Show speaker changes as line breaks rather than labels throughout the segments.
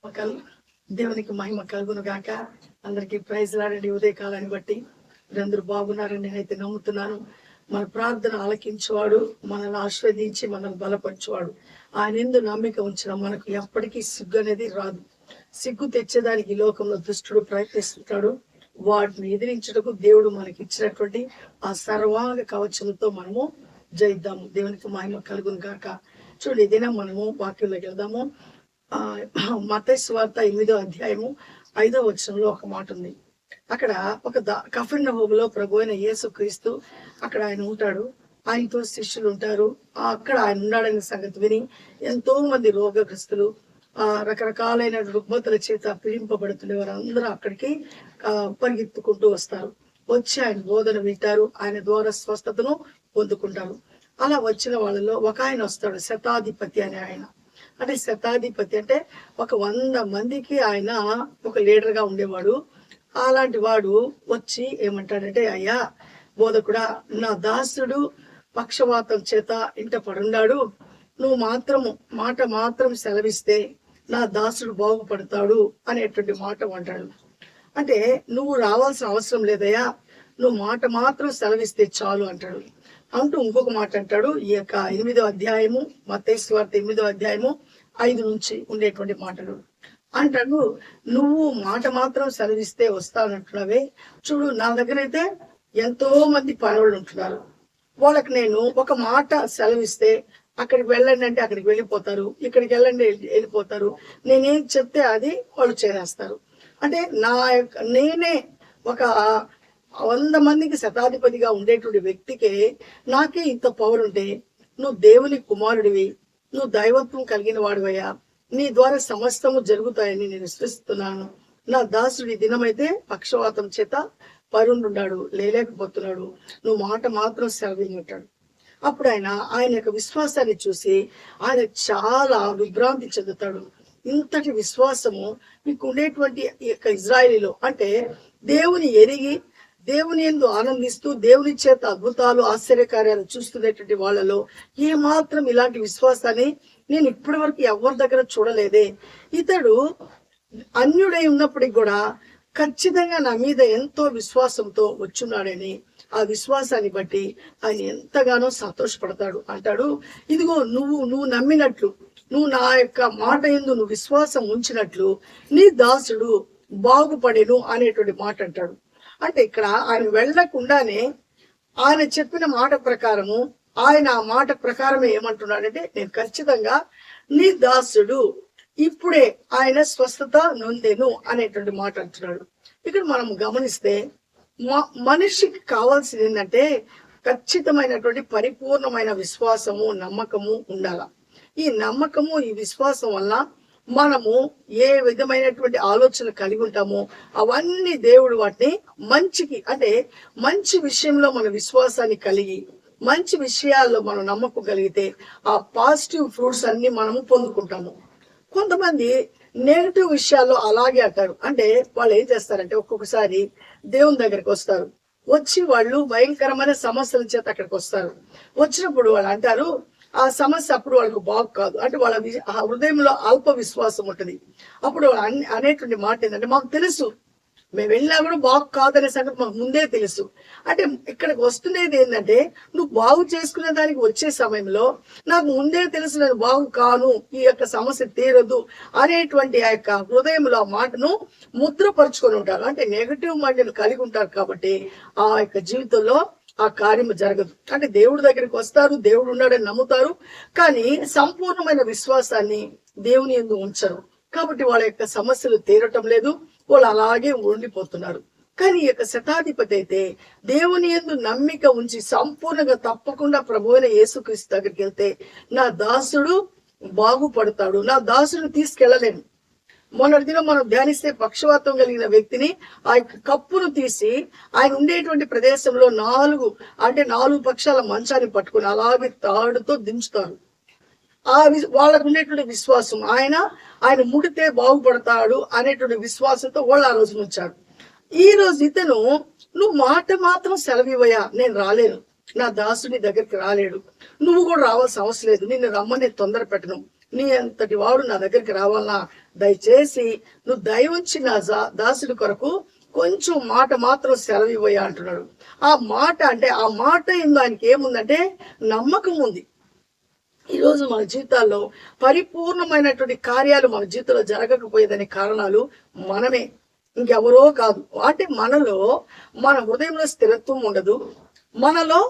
దేవునికి మహిమ కలుగును గాక. అందరికి ప్రైజ్ లాడండి. ఉదయ కాలాన్ని బట్టి మీరందరూ బాగున్నారని నేనైతే నమ్ముతున్నాను. మన ప్రార్థన ఆలకించేవాడు, మనల్ని ఆస్వాదించి మనల్ని బలపరచువాడు. ఆయన ఎందు నమ్మిక ఉంచిన మనకు ఎప్పటికీ సిగ్గు అనేది రాదు. సిగ్గు తెచ్చేదానికి లోకంలో దుష్టుడు ప్రయత్నిస్తుంటాడు. వాటిని ఎదిరించడానికి దేవుడు మనకి ఇచ్చినటువంటి ఆ సర్వాంగ కవచంతో మనము జయిద్దాము. దేవునికి మహిమ కలుగును గాక. చూడండి, ఇదేనా మనము వాక్యంలోకి వెళ్దాము. మత్తయి సువార్త 8వ అధ్యాయము 5వ వచనంలో ఒక మాట ఉంది. అక్కడ ఒక కఫర్నహూములో ప్రభు అయిన యేసు క్రీస్తు అక్కడ ఆయన ఉంటాడు, ఆయనతో శిష్యులు ఉంటారు. అక్కడ ఆయన ఉన్నాడనే సంగతి విని ఎంతో మంది రోగగ్రస్తులు, రకరకాలైన రుగ్మతల చేత పీడింపబడుతున్న వారందరూ అక్కడికి పరిగెత్తుకుంటూ వస్తారు. వచ్చి ఆయన బోధన వింటారు, ఆయన ద్వారా స్వస్థతను పొందుకుంటారు. అలా వచ్చిన వాళ్ళలో ఒక ఆయన వస్తాడు, శతాధిపతి అనే ఆయన. అంటే శతాధిపతి అంటే 100 మందికి ఆయన ఒక లీడర్ గా ఉండేవాడు. అలాంటి వాడు వచ్చి ఏమంటాడంటే, అయ్యా బోధకుడా, నా దాసుడు పక్షవాతం చేత ఇంట పడున్నాడు, నువ్వు మాట మాత్రం సెలవిస్తే నా దాసుడు బాగుపడతాడు అనేటువంటి మాట అంటాడు. అంటే నువ్వు రావాల్సిన అవసరం లేదయ్యా, నువ్వు మాట మాత్రం సెలవిస్తే చాలు అంటాడు. అంటూ ఇంకొక మాట అంటాడు. ఈ యొక్క 8వ అధ్యాయము, మత్తయి సువార్త 8వ అధ్యాయము 5 నుంచి ఉండేటువంటి మాటలు అంటాడు. నువ్వు మాట మాత్రం సెలవిస్తే వస్తానంటున్నావే, చూడు నా దగ్గర అయితే ఎంతో మంది పనులు ఉంటున్నారు. వాళ్ళకి నేను ఒక మాట సెలవిస్తే అక్కడికి వెళ్ళండి అంటే అక్కడికి వెళ్ళిపోతారు, ఇక్కడికి వెళ్ళండి వెళ్ళిపోతారు, నేనేం చెప్తే అది వాళ్ళు చేసేస్తారు. అంటే నేనే ఒక 100 మందికి శతాధిపతిగా ఉండేటువంటి వ్యక్తికి నాకే ఇంత పవర్ ఉంటే, నువ్వు దేవుని కుమారుడివి, నువ్వు దైవత్వం కలిగిన వాడివయ్యా, నీ ద్వారా సమస్తము జరుగుతాయని నేను విశ్వసిస్తున్నాను. నా దాసుడి దినమైతే పక్షవాతం చేత పరుండున్నాడు, లేలేకపోతున్నాడు, నువ్వు మాట మాత్రం సెలవింటాడు. అప్పుడు ఆయన యొక్క విశ్వాసాన్ని చూసి ఆయన చాలా విభ్రాంతి చెందుతాడు. ఇంతటి విశ్వాసము మీకు ఉండేటువంటి యొక్క ఇజ్రాయేలీలో, అంటే దేవుని ఎరిగి దేవుని యందు ఆనందిస్తూ దేవుని చేత అద్భుతాలు ఆశ్చర్యకార్యాలు చూస్తున్నటువంటి వాళ్ళలో ఏమాత్రం ఇలాంటి విశ్వాసాన్ని నేను ఇప్పటి వరకు ఎవరి దగ్గర చూడలేదే. ఇతడు అన్యుడై ఉన్నప్పటికి కూడా ఖచ్చితంగా నా మీద ఎంతో విశ్వాసంతో వచ్చున్నాడని ఆ విశ్వాసాన్ని బట్టి ఆయన ఎంతగానో సంతోషపడతాడు. అంటాడు, ఇదిగో నువ్వు నమ్మినట్లు, నువ్వు నా యొక్క మాట యందు నువ్వు విశ్వాసం ఉంచినట్లు నీ దాసుడు బాగుపడేను అనేటువంటి మాట అంటాడు. అంటే ఇక్కడ ఆయన వెళ్లకుండానే ఆయన చెప్పిన మాట ప్రకారము, ఆయన ఆ మాట ప్రకారమే ఏమంటున్నాడంటే, నేను ఖచ్చితంగా నీ దాసుడు ఇప్పుడే ఆయన స్వస్థత నొందెను అనేటువంటి మాట అంటున్నాడు. ఇక్కడ మనం గమనిస్తే మనిషికి కావాల్సింది ఏంటంటే ఖచ్చితమైనటువంటి పరిపూర్ణమైన విశ్వాసము, నమ్మకము ఉండాల. ఈ నమ్మకము, ఈ విశ్వాసం వల్ల మనము ఏ విధమైనటువంటి ఆలోచన కలిగి ఉంటామో అవన్నీ దేవుడు వాటిని మంచికి, అంటే మంచి విషయంలో మన విశ్వాసాన్ని కలిగి మంచి విషయాల్లో మనం నమ్మకం కలిగితే ఆ పాజిటివ్ ఫ్రూట్స్ అన్ని మనము పొందుకుంటాము. కొంతమంది నెగిటివ్ విషయాల్లో అలాగే అంటారు. అంటే వాళ్ళు ఏం చేస్తారంటే, ఒక్కొక్కసారి దేవుని దగ్గరికి వస్తారు, వచ్చి వాళ్ళు భయంకరమైన సమస్యల చేత అక్కడికి వస్తారు. వచ్చినప్పుడు వాళ్ళు అంటారు, ఆ సమస్య అప్పుడు వాళ్ళకు బాగు కాదు, అంటే వాళ్ళ హృదయంలో అల్ప విశ్వాసం ఉంటుంది. అప్పుడు అనేటువంటి మాట ఏంటంటే, మాకు తెలుసు, మేము వెళ్ళినా కూడా బాగు కాదనే సంగతి మాకు ముందే తెలుసు. అంటే ఇక్కడికి వస్తున్నది ఏంటంటే, నువ్వు బాగు చేసుకునే దానికి వచ్చే సమయంలో నాకు ముందే తెలుసు నేను బాగు కాను, ఈ యొక్క సమస్య తీరదు అనేటువంటి ఆ యొక్క హృదయంలో ఆ మాటను ముద్రపరుచుకొని ఉంటారు. అంటే నెగటివ్ మైండ్ని కలిగి ఉంటారు కాబట్టి ఆ యొక్క జీవితంలో ఆ కార్యము జరగదు. అంటే దేవుడి దగ్గరికి వస్తారు, దేవుడు ఉన్నాడని నమ్ముతారు, కానీ సంపూర్ణమైన విశ్వాసాన్ని దేవుని యందు ఉంచరు. కాబట్టి వాళ్ళ యొక్క సమస్యలు తీరటం లేదు, వాళ్ళు అలాగే ఉండిపోతున్నారు. కానీ ఈ యొక్క శతాధిపతి అయితే దేవుని యందు నమ్మిక ఉంచి సంపూర్ణంగా తప్పకుండా ప్రభువైన యేసుక్రీస్తు దగ్గరికి వెళ్తే నా దాసుడు బాగుపడతాడు, నా దాసుడు తీసుకెళ్ళలేను. మొన్నటి దినం మనం ధ్యానిస్తే పక్షవాతం కలిగిన వ్యక్తిని ఆ యొక్క కప్పును తీసి ఆయన ఉండేటువంటి ప్రదేశంలో 4 పక్షాల మంచాన్ని పట్టుకుని అలాగే తాడుతో దించుతారు. వాళ్ళకు ఉండేటువంటి విశ్వాసం, ఆయన ముడితే బాగుపడతాడు అనేటువంటి విశ్వాసంతో వాళ్ళు ఆ రోజు ఉంచాడు. ఈ రోజు ఇతను, నువ్వు మాట మాత్రం సెలవివయ్యా, నేను రాలేను, నా దాసుని దగ్గరికి రాలేడు, నువ్వు కూడా రావాల్సిన అవసరం లేదు, నిన్ను రమ్మని తొందర పెట్టను, నీ అంతటి వాడు నా దగ్గరికి రావాలన్నా దయచేసి నువ్వు దయ ఉంచి నా దాసుడి కొరకు కొంచెం మాట మాత్రం సెలవు ఇవ్వయ్యా అంటున్నాడు. ఆ మాట అంటే ఆ మాట ఆయనకి ఏముందంటే నమ్మకం ఉంది. ఈరోజు మన జీవితాల్లో పరిపూర్ణమైనటువంటి కార్యాలు మన జీవితంలో జరగకపోయేదనే కారణాలు మనమే, ఇంకెవరో కాదు. అంటే మనలో మన హృదయంలో స్థిరత్వం ఉండదు, మనలో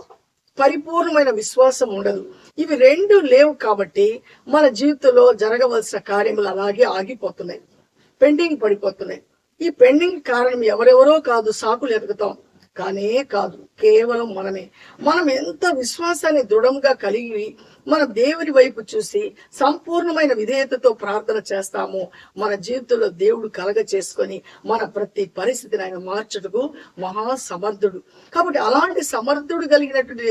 పరిపూర్ణమైన విశ్వాసం ఉండదు. ఇవి రెండు లేవు కాబట్టి మన జీవితంలో జరగవలసిన కార్యములు అలాగే ఆగిపోతున్నాయి, పెండింగ్ పడిపోతున్నాయి. ఈ పెండింగ్ కారణం ఎవరెవరో కాదు, సాకులు ఎదుగుతాం కానే కాదు, కేవలం మనమే. మనం ఎంత విశ్వాసాన్ని దృఢంగా కలిగి మన దేవుని వైపు చూసి సంపూర్ణమైన విధేయతతో ప్రార్థన చేస్తామో మన జీవితంలో దేవుడు కలగ చేసుకొని మన ప్రతి పరిస్థితిని ఆయన మార్చుటకు మహా సమర్థుడు. కాబట్టి అలాంటి సమర్థుడు కలిగినటువంటి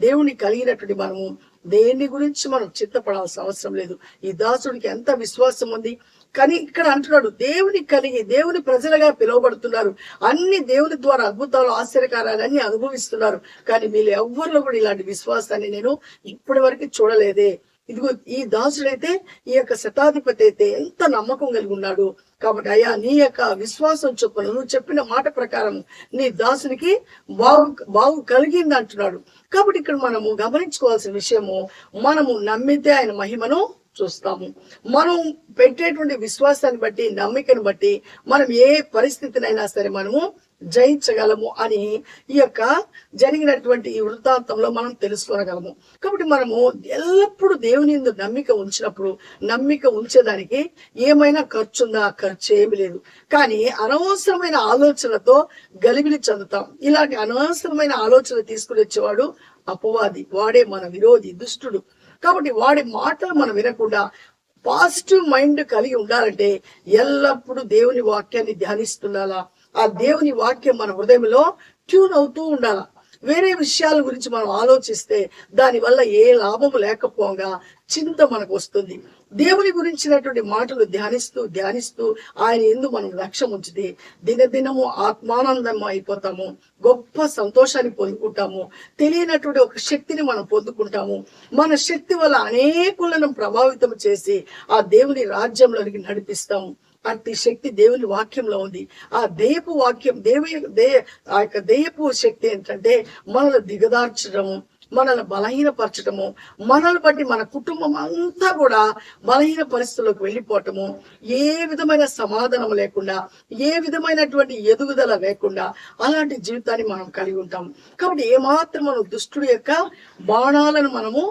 దేవుని కలిగినటువంటి మనము దేని గురించి మనం చింతపడాల్సిన అవసరం లేదు. ఈ దాసుడికి ఎంత విశ్వాసం ఉంది. కానీ ఇక్కడ అంటున్నాడు, దేవుని కలిగి దేవుని ప్రజలుగా పిలువబడుతున్నారు, అన్ని దేవుని ద్వారా అద్భుతాలు ఆశ్చర్యకారాలు అన్ని అనుభవిస్తున్నారు. కానీ వీళ్ళు ఎవ్వరిలో కూడా ఇలాంటి విశ్వాసాన్ని నేను ఇప్పటి వరకు చూడలేదే. ఇదిగో ఈ దాసుడైతే, ఈ యొక్క శతాధిపతి అయితే ఎంత నమ్మకం కలిగి ఉన్నాడు. కాబట్టి అయ్యా, నీ యొక్క విశ్వాసం చొప్పున నువ్వు చెప్పిన మాట ప్రకారం నీ దాసునికి బాగు కలిగింది అంటున్నాడు. కాబట్టి ఇక్కడ మనము గమనించుకోవాల్సిన విషయము, మనము నమ్మితే ఆయన మహిమను చూస్తాము. మనం పెట్టేటువంటి విశ్వాసాన్ని బట్టి, నమ్మికను బట్టి మనం ఏ పరిస్థితినైనా సరే మనము జయించగలము అని ఈ యొక్క జరిగినటువంటి ఈ వృత్తాంతంలో మనం తెలుసుకోగలము. కాబట్టి మనము ఎల్లప్పుడూ దేవుని యందు నమ్మిక ఉంచినప్పుడు, నమ్మిక ఉంచేదానికి ఏమైనా ఖర్చు ఉందా? ఖర్చు ఏమి లేదు. కానీ అనవసరమైన ఆలోచనలతో గలిబిలి చెందుతాం. ఇలాంటి అనవసరమైన ఆలోచన తీసుకుని వచ్చేవాడు అపవాది, వాడే మన విరోధి, దుష్టుడు. కాబట్టి వాడి మాటలు మనం వినకుండా పాజిటివ్ మైండ్ కలిగి ఉండాలంటే ఎల్లప్పుడూ దేవుని వాక్యాన్ని ధ్యానిస్తుండాలా. ఆ దేవుని వాక్యం మన హృదయంలో ట్యూన్ అవుతూ ఉండాలా. వేరే విషయాల గురించి మనం ఆలోచిస్తే దాని వల్ల ఏ లాభము లేకపోగా చింత మనకు వస్తుంది. దేవుని గురించినటువంటి మాటలు ధ్యానిస్తూ ఆయన యందు మనం లక్ష్యం ఉంచితే దినదినము ఆత్మానందం అయిపోతాము, గొప్ప సంతోషాన్ని పొందుకుంటాము, తెలియనటువంటి ఒక శక్తిని మనం పొందుకుంటాము. మన శక్తి వల్ల అనేకులను ప్రభావితం చేసి ఆ దేవుని రాజ్యంలోనికి నడిపిస్తాము. అట్టి శక్తి దేవుని వాక్యంలో ఉంది. ఆ దెయ్యపు వాక్యం ఆ యొక్క దెయ్యపు శక్తి ఏంటంటే మనల్ని దిగదార్చడము, మనల్ని బలహీనపరచటము, మనల్ని బట్టి మన కుటుంబం అంతా కూడా బలహీన పరిస్థితుల్లోకి వెళ్ళిపోవటము, ఏ విధమైన సమాధానం లేకుండా, ఏ విధమైనటువంటి ఎదుగుదల లేకుండా అలాంటి జీవితాన్ని మనం కలిగి ఉంటాం. కాబట్టి ఏమాత్రం మనం దుష్టుడి యొక్క బాణాలను మనము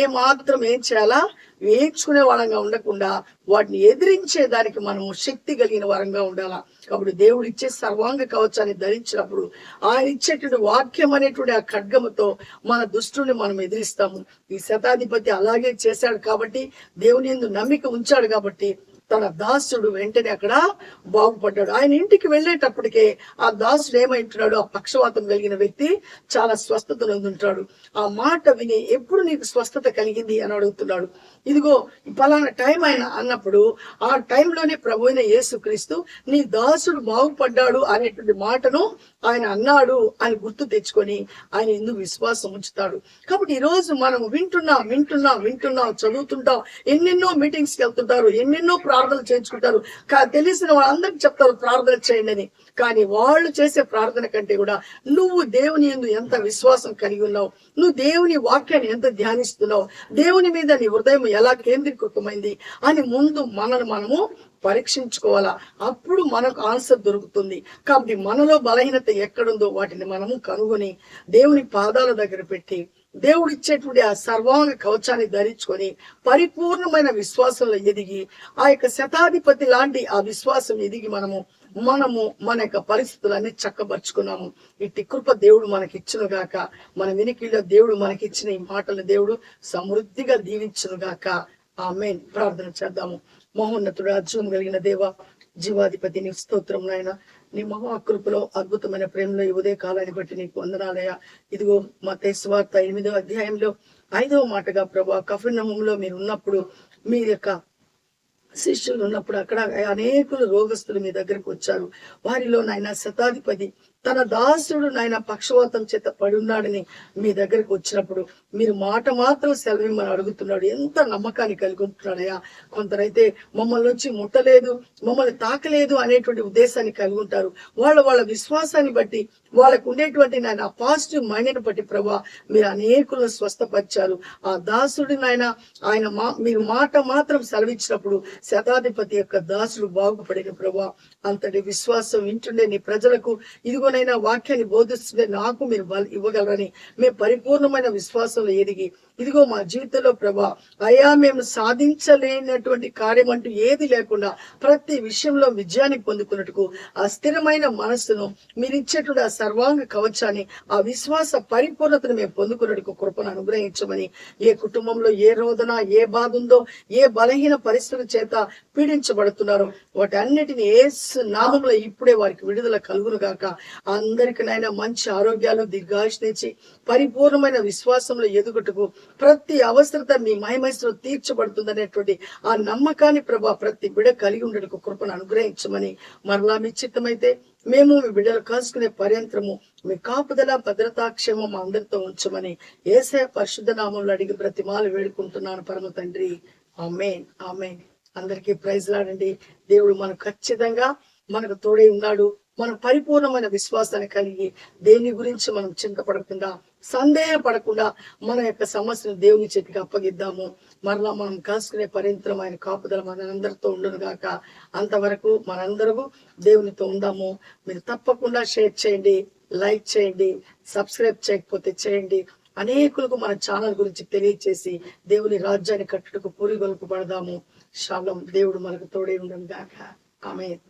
ఏమాత్రం ఏం చేయాలా? వేయించుకునే వారంగా ఉండకుండా వాటిని ఎదిరించే దానికి మనము శక్తి కలిగిన వారంగా ఉండాలా. కాబట్టి దేవుడు ఇచ్చే సర్వాంగ కవచాన్ని ధరించినప్పుడు ఆయన ఇచ్చేటువంటి వాక్యం అనేటువంటి ఆ ఖడ్గముతో మన దుష్టుని మనం ఎదిరిస్తాము. ఈ శతాధిపతి అలాగే చేశాడు కాబట్టి, దేవుని యందు నమ్మిక ఉంచాడు కాబట్టి తన దాసుడు వెంటనే అక్కడ బాగుపడ్డాడు. ఆయన ఇంటికి వెళ్ళేటప్పటికే ఆ దాసుడు ఏమంటున్నాడు? ఆ పక్షవాతం కలిగిన వ్యక్తి చాలా స్వస్థత నొందుంటాడు. ఆ మాట విని ఎప్పుడు నీకు స్వస్థత కలిగింది అని అడుగుతున్నాడు. ఇదిగో పలానా టైం ఆయన అన్నప్పుడు ఆ టైంలోనే ప్రభు అయిన యేసుక్రీస్తు నీ దాసుడు బాగుపడ్డాడు అనేటువంటి మాటను ఆయన అన్నాడు అని గుర్తు తెచ్చుకొని ఆయన ఎందుకు విశ్వాసం ఉంచుతాడు. కాబట్టి ఈ రోజు మనం వింటున్నాం, చదువుతుంటాం, ఎన్నెన్నో మీటింగ్స్కి వెళ్తుంటారు, ఎన్నెన్నో ప్రార్థనలు చేయించుకుంటారు. తెలిసిన వాళ్ళందరికీ చెప్తారు ప్రార్థన చేయండి అని. కానీ వాళ్ళు చేసే ప్రార్థన కంటే కూడా నువ్వు దేవుని యందు ఎంత విశ్వాసం కలిగి ఉన్నావు, నువ్వు దేవుని వాక్యాన్ని ఎంత ధ్యానిస్తున్నావు, దేవుని మీద నీ హృదయం ఎలా కేంద్రీకృతమైంది అని ముందు మనము పరీక్షించుకోవాలా. అప్పుడు మనకు ఆన్సర్ దొరుకుతుంది. కాబట్టి మనలో బలహీనత ఎక్కడుందో వాటిని మనము కనుగొని దేవుని పాదాల దగ్గర పెట్టి దేవుడు ఇచ్చేటువంటి ఆ సర్వాంగ కవచాన్ని ధరించుకొని పరిపూర్ణమైన విశ్వాసంలో ఎదిగి ఆ యొక్క శతాధిపతి లాంటి ఆ విశ్వాసం ఎదిగి మనము మన యొక్క పరిస్థితులన్నీ చక్కబరుచుకున్నాము. ఇట్టి కృప దేవుడు మనకి ఇచ్చును గాక. మన వెనుకల్లో దేవుడు మనకిచ్చిన ఈ మాటలు దేవుడు సమృద్ధిగా దీవించును గాక. ఆమేన్. ప్రార్థన చేద్దాము. మహోన్నతుడు, అర్జున్ కలిగిన దేవ, జీవాధిపతి, నీ స్తోత్రం నాయన. నీ మహాకృపలో అద్భుతమైన ప్రేమలో ఈ ఉదయ కాలాన్ని బట్టి నీకు వందనాలయ్యా. ఇదిగో మత్తయి సువార్త 8వ అధ్యాయంలో 5వ మాటగా ప్రభా, కఫర్నహూములో మీరు ఉన్నప్పుడు మీ యొక్క శిష్యులు ఉన్నప్పుడు అక్కడ అనేకులు రోగస్తులు మీ దగ్గరకు వచ్చారు. వారిలో నాయన శతాధిపతి తన దాసుడు నాయన పక్షవాతం చేత పడి ఉన్నాడని మీ దగ్గరకు వచ్చినప్పుడు మీరు మాట మాత్రం సెలవిమ్మని అడుగుతున్నాడు. ఎంత నమ్మకాన్ని కలిగి ఉంటున్నాడయ్యా. కొందరైతే మమ్మల్ని వచ్చి ముట్టలేదు, మమ్మల్ని తాకలేదు అనేటువంటి ఉద్దేశాన్ని కలిగి ఉంటారు. వాళ్ళ విశ్వాసాన్ని బట్టి, వాళ్ళకు ఉండేటువంటి నాయన పాజిటివ్ మైండ్ని బట్టి ప్రభా మీరు అనేకులను స్వస్థపరిచారు. ఆ దాసుడి నాయన మీరు మాట మాత్రం సెలవిచ్చినప్పుడు శతాధిపతి యొక్క దాసుడు బాగుపడిన ప్రభా అంతటి విశ్వాసం వింటుండే నీ ప్రజలకు ఇదిగోనైనా వాక్యాన్ని బోధిస్తుండే నాకు మీరు ఇవ్వగలరని మేము పరిపూర్ణమైన విశ్వాసంలో ఎదిగి ఇదిగో మా జీవితంలో ప్రభా అయ్యా మేము సాధించలేనటువంటి కార్యం అంటూ ఏది లేకుండా ప్రతి విషయంలో విజయాన్ని పొందుకున్నట్టుకు ఆ స్థిరమైన మనస్సును మీరు ఇచ్చేటువంటి ఆ సర్వాంగ కవచాన్ని ఆ విశ్వాస పరిపూర్ణతను మేము పొందుకున్నట్టుకు కృపను అనుగ్రహించమని, ఏ కుటుంబంలో ఏ రోదన ఏ బాధ ఉందో, ఏ బలహీన పరిస్థితుల చేత పీడించబడుతున్నారో వాటి అన్నిటిని యేసు నామములో ఇప్పుడే వారికి విడుదల కలుగును గాక. అందరికి నాయన మంచి ఆరోగ్యాలు దీర్ఘాయుష్నిచ్చి పరిపూర్ణమైన విశ్వాసంలో ఎదుగుటకు ప్రతి అవసరత మీ మహిమైస్లో తీర్చబడుతుందనేటువంటి ఆ నమ్మకాన్ని ప్రభా ప్రతి బిడ కలిగి ఉండటకు కృపను అనుగ్రహించమని, మరలా మీ చిత్తమైతే మేము మీ బిడ్డలు కాసుకునే పర్యంతరము మీ కాపుదల భద్రతాక్షేమం అందరితో ఉంచమని యేసయ్య పరిశుద్ధ నామంలో అడిగి బ్రతిమాలు వేడుకుంటున్నాను పరమ తండ్రి. ఆమేన్, ఆమేన్. అందరికీ ప్రైజ్ లాడండి. దేవుడు మనకు ఖచ్చితంగా మనకు తోడై ఉన్నాడు. మనం పరిపూర్ణమైన విశ్వాసాన్ని కలిగి దేని గురించి మనం చింతపడకుండా, సందేహపడకుండా మన యొక్క సమస్యను దేవుని చేతికి అప్పగిద్దాము. మరలా మనం కలుసుకునే పర్యంతరం ఆయన కాపుదల మనందరితో ఉండును గాక. అంతవరకు మనందరము దేవునితో ఉందాము. మీరు తప్పకుండా షేర్ చేయండి, లైక్ చేయండి, సబ్స్క్రైబ్ చేయకపోతే చేయండి. అనేకులకు మన ఛానల్ గురించి తెలియచేసి దేవుని రాజ్యాన్ని కట్టుటకు పూరిగొల్పు పడదాము. షాలోమ్. దేవుడు మనకు తోడే ఉండను గాక. ఆమేన్.